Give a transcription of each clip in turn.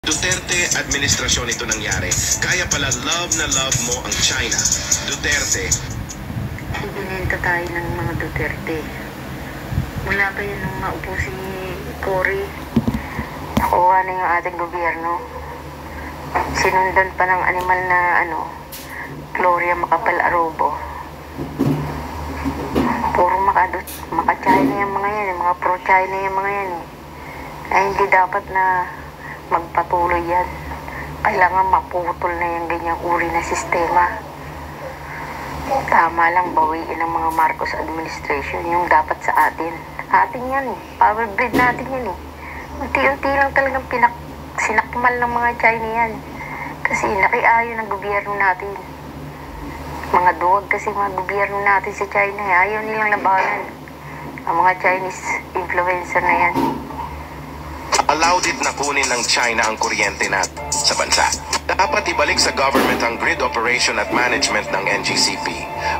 Duterte administrasyon ito nangyari. Kaya pala love na love mo ang China. Duterte. Ibininta tayo ng mga Duterte. Mula pa yun nung maupo si Cory. Nakuha na yung ating gobyerno. Sinundan pa ng animal na Gloria Macapagal-Arrobo. Puro maka-China yung mga yan, mga pro-China yung mga yan eh. Ay hindi dapat na magpatuloy yan. Kailangan maputol na yung ganyang uri na sistema. Tama lang bawiin ng mga Marcos administration yung dapat sa atin. Atin yan eh. Power grid natin yan eh. Unti-unti lang talagang sinakmal ng mga China yan. Kasi nakiayo ng gobyerno natin. Mga duwag kasi mga gobyerno natin sa China eh. Ayaw nilang labanan. Ang mga Chinese influencer na yan. Allowed it na kunin ng China ang kuryente natin sa bansa. Dapat ibalik sa government ang grid operation at management ng NGCP.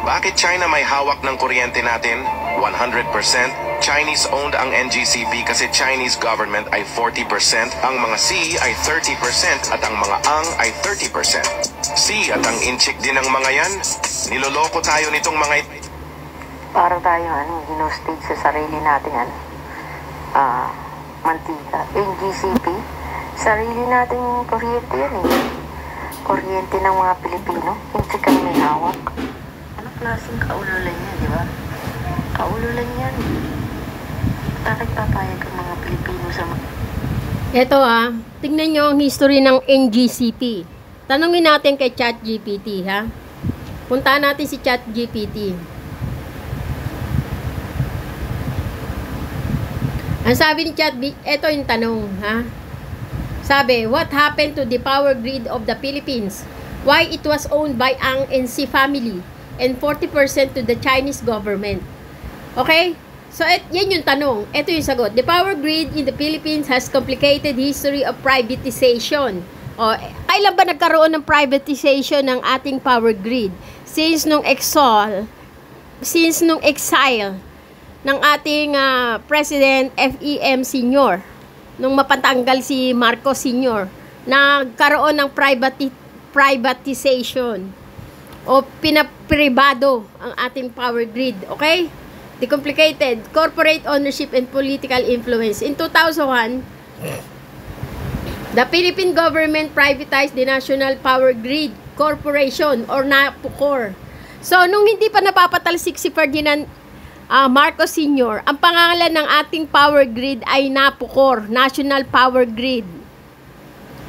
Bakit China may hawak ng kuryente natin? 100% Chinese-owned ang NGCP kasi Chinese government ay 40%, ang mga C ay 30% at ang mga Ang ay 30%. C at ang inchik din ng mga yan, niloloko tayo nitong mga para tayo ginostage sa sarili natin mantika. NGCP, sarili nating kuryente yan eh. Kuryente ng mga Pilipino, hindi kami may hawak. Anong klaseng kaululan yan, di ba? Kaululan yan. Bakit papayag ang mga Pilipino sa Ito tingnan nyo ang history ng NGCP. Tanungin natin kay ChatGPT Puntahan natin si ChatGPT. Ang sabi ni ChatGPT, ito yung tanong, Sabi, what happened to the power grid of the Philippines? Why it was owned by Ang and Si family and 40% to the Chinese government? Okay? So, yan yung tanong. Ito yung sagot. The power grid in the Philippines has complicated history of privatization. Kailan ba nagkaroon ng privatization ng ating power grid? Since nung exile ng ating President FEM Sr. Nung mapatanggal si Marcos Sr. Nagkaroon ng privatization o pinapribado ang ating power grid. Okay? Decomplicated. Corporate ownership and political influence. In 2001, the Philippine government privatized the National Power Grid Corporation or NAPOCOR. So, nung hindi pa napapatalsik si Ferdinand Marcos Sr., ang pangalan ng ating power grid ay NAPOCOR, National Power Grid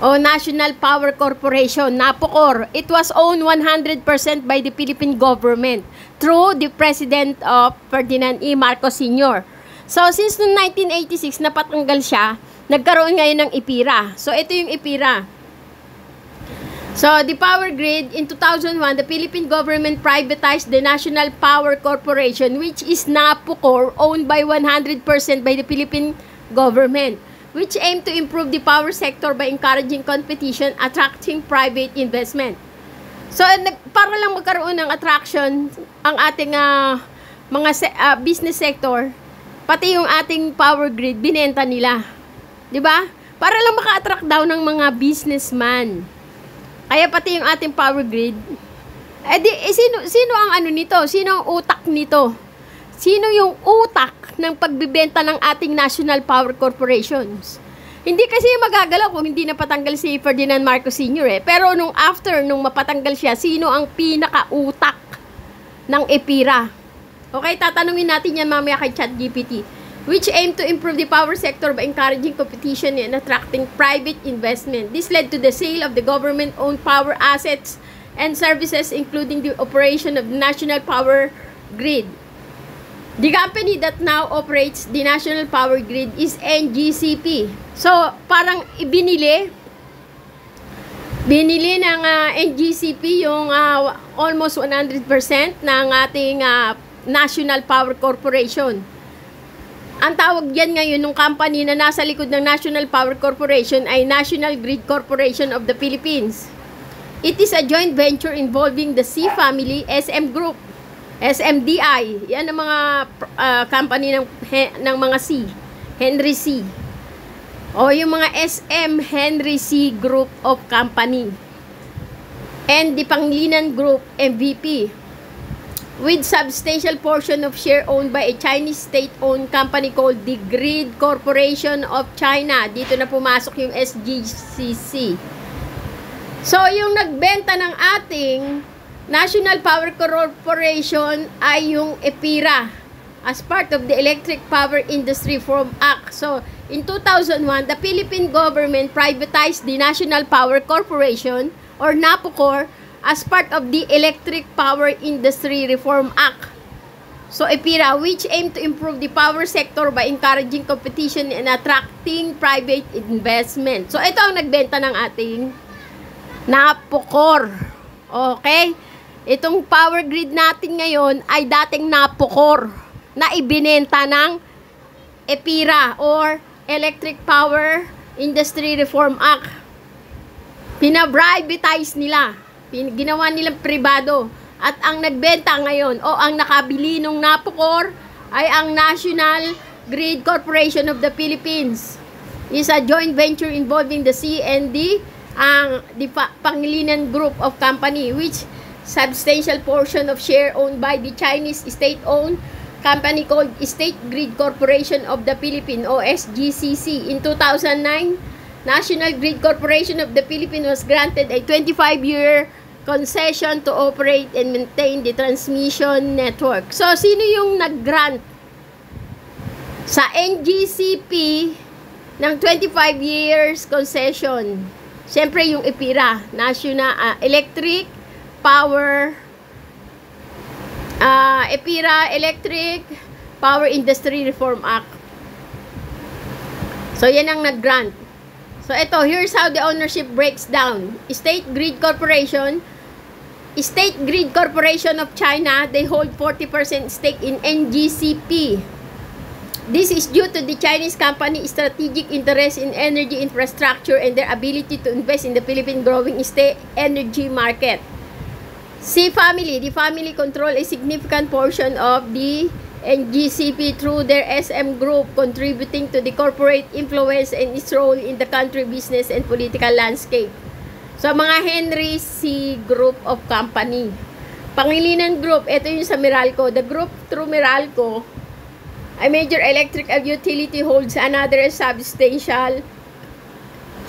o National Power Corporation, NAPOCOR. It was owned 100% by the Philippine government through the President of Ferdinand E. Marcos Sr. So, since noong 1986 napatanggal siya, nagkaroon ngayon ng IPIRA. So, ito yung IPIRA. So, the power grid, in 2001, the Philippine government privatized the National Power Corporation, which is NAPOCOR, owned by 100% by the Philippine government, which aimed to improve the power sector by encouraging competition, attracting private investment. So, para lang magkaroon ng attraction ang ating mga business sector, pati yung ating power grid, binenta nila. 'Di ba? Para lang maka-attract daw ng mga businessman. Kaya pati yung ating power grid, sino ang nito? Sino ang utak nito? Sino yung utak ng pagbibenta ng ating National Power Corporations? Hindi kasi magagalaw kung hindi napatanggal si Ferdinand Marcos Sr. Pero nung mapatanggal siya, sino ang pinaka-utak ng EPIRA? Okay, tatanungin natin yan mamaya kay ChatGPT. Which aim to improve the power sector by encouraging competition and attracting private investment. This led to the sale of the government-owned power assets and services, including the operation of the National Power Grid. The company that now operates the National Power Grid is NGCP. So, parang binili ng NGCP yung almost 100% ng ating National Power Corporation. Ang tawag yan ngayon ng company na nasa likod ng National Power Corporation ay National Grid Corporation of the Philippines. It is a joint venture involving the C family, SM Group, SMDI. Yan ang mga company ng mga C. Henry C. o yung mga SM Henry C. Group of Company and the Pangilinan Group MVP with substantial portion of share owned by a Chinese state-owned company called the Grid Corporation of China. Dito na pumasok yung SGCC. So, yung nagbenta ng ating National Power Corporation ay yung EPIRA as part of the Electric Power Industry Reform Act. So, in 2001, the Philippine government privatized the National Power Corporation or NAPOCOR as part of the Electric Power Industry Reform Act. So, EPIRA, which aimed to improve the power sector by encouraging competition and attracting private investment. So, ito ang nagbenta ng ating NAPOCOR. Okay? Itong power grid natin ngayon ay dating NAPOCOR na ibinenta ng EPIRA or Electric Power Industry Reform Act. Pinaprivatize nila. Ginawa nilang pribado. At ang nagbenta ngayon o ang nakabili ng NAPOCOR ay ang National Grid Corporation of the Philippines. Is a joint venture involving the CND, the Pangilinan Group of Company, which substantial portion of share owned by the Chinese state-owned company called State Grid Corporation of the Philippines o SGCC. In 2009, National Grid Corporation of the Philippines was granted a 25-year concession to operate and maintain the transmission network. So, sino yung nag-grant sa NGCP ng 25 years concession? Siyempre, yung EPIRA, National Electric Power EPIRA Electric Power Industry Reform Act. So, yan ang nag-grant. So, ito, here's how the ownership breaks down. State Grid Corporation of China, they hold 40% stake in NGCP. This is due to the Chinese company strategic interest in energy infrastructure and their ability to invest in the Philippine growing energy market. The family control a significant portion of the NGCP through their SM group, contributing to the corporate influence and its role in the country business and political landscape. So, mga Henry C. Group of Company. Pangilinan Group, ito yung sa Meralco. The group through Meralco, a major electric utility, holds another substantial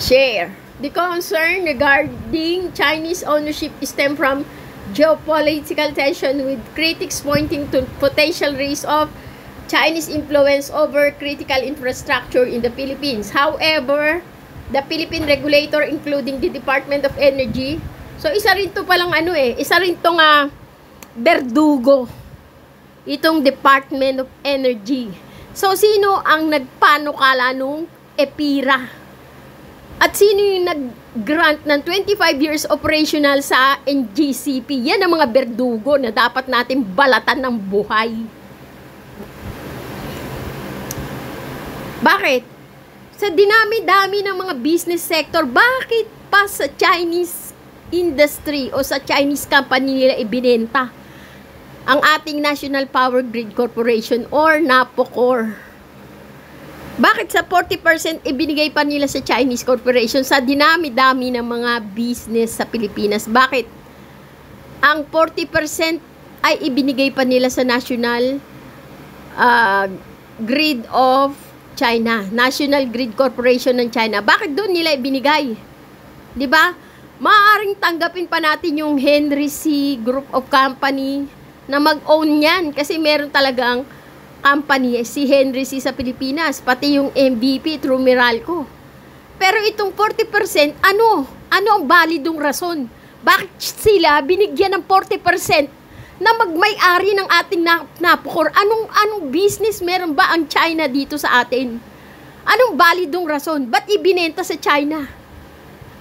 share. The concern regarding Chinese ownership stem from geopolitical tension, with critics pointing to potential risk of Chinese influence over critical infrastructure in the Philippines. However, the Philippine regulator, including the Department of Energy, so isa rin to palang isa rin to nga berdugo, itong Department of Energy. So, sino ang nagpanukala nung EPIRA? At sino yung nag-grant ng 25 years operational sa NGCP? Yan ang mga berdugo na dapat natin balatan ng buhay. Bakit? Sa dinami-dami ng mga business sector, bakit pa sa Chinese industry o sa Chinese company nila ibinenta ang ating National Power Grid Corporation or NAPOCOR? Bakit sa 40% ibinigay pa nila sa Chinese corporation sa dinami-dami ng mga business sa Pilipinas? Bakit ang 40% ay ibinigay pa nila sa National Grid of China, National Grid Corporation ng China? Bakit doon nila ibinigay? 'Di ba? Maaaring tanggapin pa natin yung Henry C. Group of Company na mag-own yan kasi meron talagang company si Henry C. sa Pilipinas, pati yung MVP through Meralco. Pero itong 40%, ano ang validong rason? Bakit sila binigyan ng 40% na magmay-ari ng ating NAPOCOR? Anong business meron ba ang China dito sa atin? Anong validong rason? Ba't ibinenta sa China?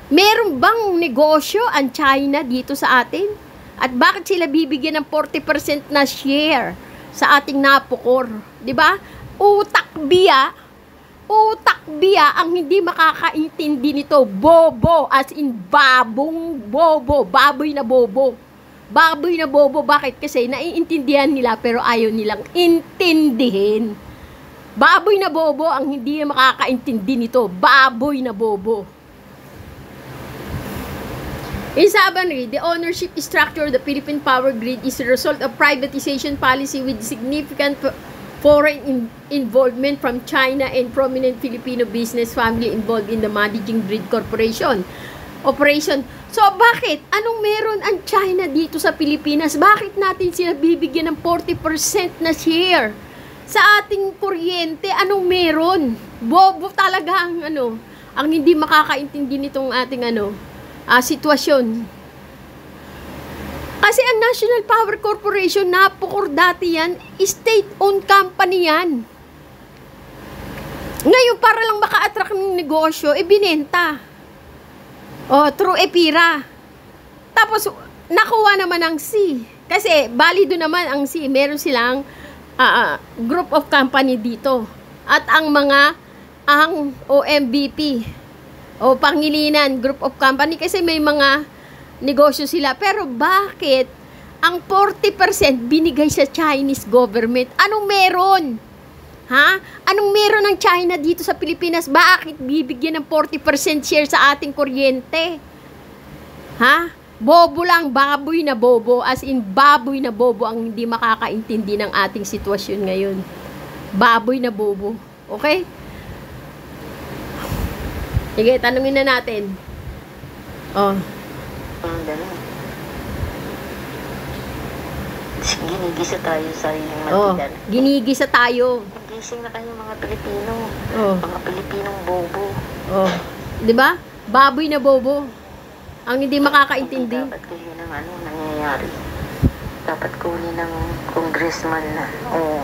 Meron bang negosyo ang China dito sa atin? At bakit sila bibigyan ng 40% na share sa ating NAPOCOR? 'Di ba? Utak biya ang hindi makakaintindi nito. Bobo, as in babong bobo, baboy na bobo. Baboy na bobo, bakit? Kasi naiintindihan nila pero ayaw nilang intindihin. Baboy na bobo ang hindi makakaintindi nito. Baboy na bobo. In summary, the ownership structure of the Philippine power grid is a result of privatization policy with significant foreign involvement from China and prominent Filipino business family involved in the managing grid corporation operation. So, bakit? Anong meron ang China dito sa Pilipinas? Bakit natin sila bibigyan ng 40% na share sa ating kuryente? Anong meron? Bobo talaga ang ang hindi makakaintindi nitong ating sitwasyon. Kasi ang National Power Corporation, napukordati yan, state-owned company yan. Ngayon, para lang maka-attract ng negosyo, binenta. Through EPIRA. Tapos, nakuha naman ang C. Kasi, balido naman ang C. Meron silang group of company dito. At ang OMBP, o Pangilinan Group of Company, kasi may mga negosyo sila. Pero bakit ang 40% binigay sa Chinese government? Anong meron? Ha? Anong meron ng China dito sa Pilipinas? Bakit bibigyan ng 40% share sa ating kuryente? Ha? Bobo lang, baboy na bobo. As in, baboy na bobo ang hindi makakaintindi ng ating sitwasyon ngayon. Baboy na bobo. Okay? Sige, tanungin na natin. Ginigisa tayo sa yung matigan. Ginigisa tayo. Gising na kayo mga Pilipino. Mga Pilipinong bobo. Di ba? Baboy na bobo. Ang hindi makakaintindi. Dapat kunin ng nangyayari. Dapat kunin ng congressman na.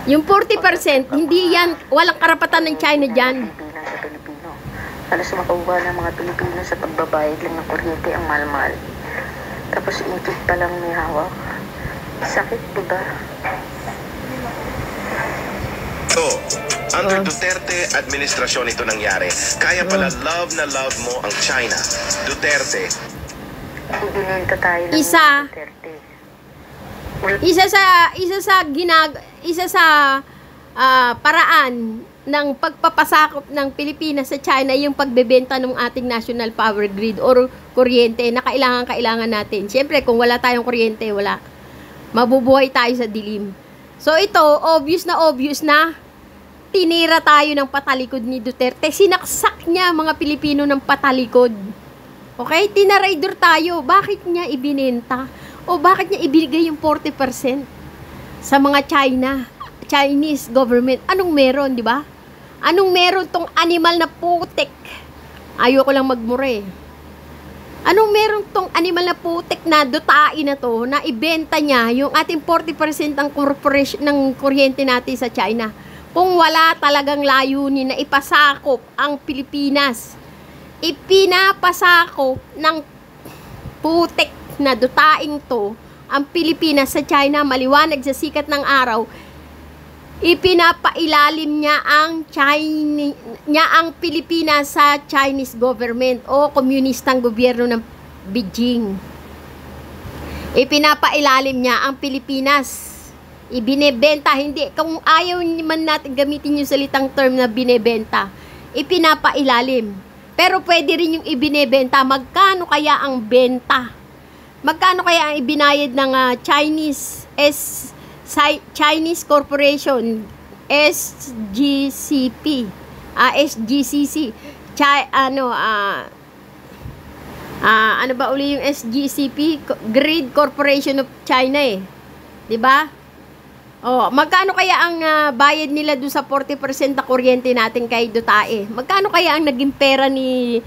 Yung 40%, hindi yan, walang karapatan ng China dyan. Sa Pilipino. Halos makuha ng mga Pilipino sa pagbabayad lang ng kuryente ang mahal-mahal. Tapos ingkit pa lang may hawak. Sakit, diba? Under Duterte administrasyon ito nangyari. Kaya pala love na love mo ang China. Duterte. Ibinenta tayo ng Duterte. Isa sa paraan ng pagpapasakop ng Pilipinas sa China yung pagbebenta ng ating national power grid or kuryente na kailangan natin. Siyempre, kung wala tayong kuryente, wala. Mabubuhay tayo sa dilim. So ito, obvious na tinira tayo ng patalikod ni Duterte. Sinaksak niya mga Pilipino ng patalikod. Okay? Tinaraydor tayo. Bakit niya ibinenta? O bakit niya ibigay yung 40% sa mga Chinese government? Anong meron, di ba? Anong meron tong animal na putik? Ayoko lang magmure. Anong meron tong animal na putik na dutain na to na ibenta niya yung ating 40% ng corporation ng kuryente natin sa China? Kung wala talagang layunin na ipasakop ang Pilipinas, ipinapasakop ng putik na dutaing to ang Pilipinas sa China, maliwanag sa sikat ng araw, ipinapailalim niya ang Pilipinas sa Chinese government o komunistang gobyerno ng Beijing. Ipinapailalim niya ang Pilipinas. Ibinebenta, hindi, kung ayaw man natin gamitin yung salitang term na binebenta, ipinapailalim. Pero pwede rin yung ibinebenta. Magkano kaya ang benta? Magkano kaya ang ibinayad ng Chinese Corporation, SGCP, SGCC, ano ba uli yung SGCP? Grid Corporation of China eh. 'Di ba? Magkano kaya ang bayad nila doon sa 40% na kuryente natin kay Dutae? Magkano kaya ang naging pera ni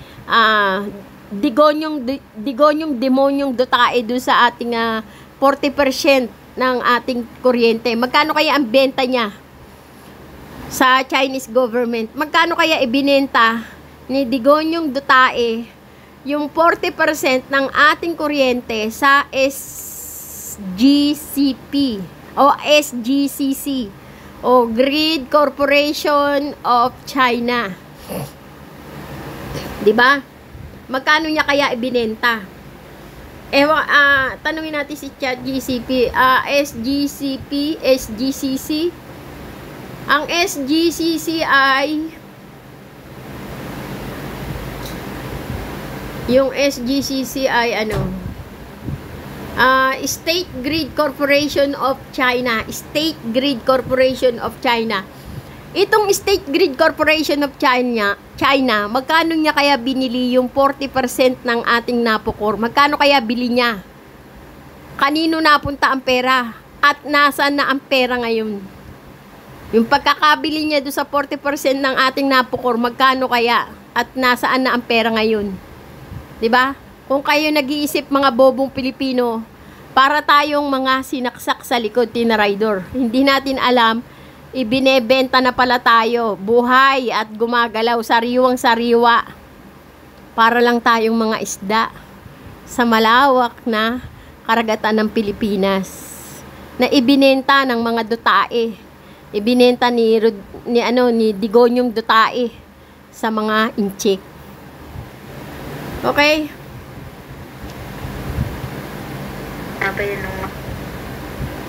Digonyong Demonyong Dutae doon sa ating 40% ng ating kuryente? Magkano kaya ang benta niya sa Chinese government? Magkano kaya ibinenta ni Digonyong Dutae yung 40% ng ating kuryente sa SGCP o SGCC o Grid Corporation of China? 'Di ba? Magkano niya kaya ibinenta? Tanungin natin si ChatGCP, SGCP, SGCC, Ang SGCCI, yung SGCCI State Grid Corporation of China. State Grid Corporation of China. Itong State Grid Corporation of China, magkano niya kaya binili yung 40% ng ating Napocor? Magkano kaya bili niya? Kanino napunta ang pera? At nasaan na ang pera ngayon? Yung pagkakabili niya doon sa 40% ng ating Napocor, magkano kaya? At nasaan na ang pera ngayon? 'Di ba? Kung kayo nag-iisip mga bobong Pilipino, para tayong mga sinaksak sa likod tinaraydor. Hindi natin alam, ibinebenta na pala tayo, buhay at gumagalaw, sariwang-sariwa. Para lang tayong mga isda sa malawak na karagatan ng Pilipinas na ibinenta ng mga dutae. Ibinenta ni Digonyong Dutae sa mga inchik. Okay? Sabi nung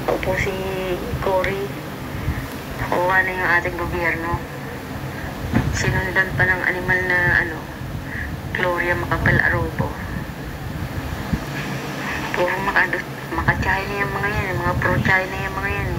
upo si Cory, nakuha na yung ating gobyerno. Sinundan pa ng animal na Gloria Macapagal-Arrobo. Puro maka-China yung mga yan, mga pro-China yung mga yan.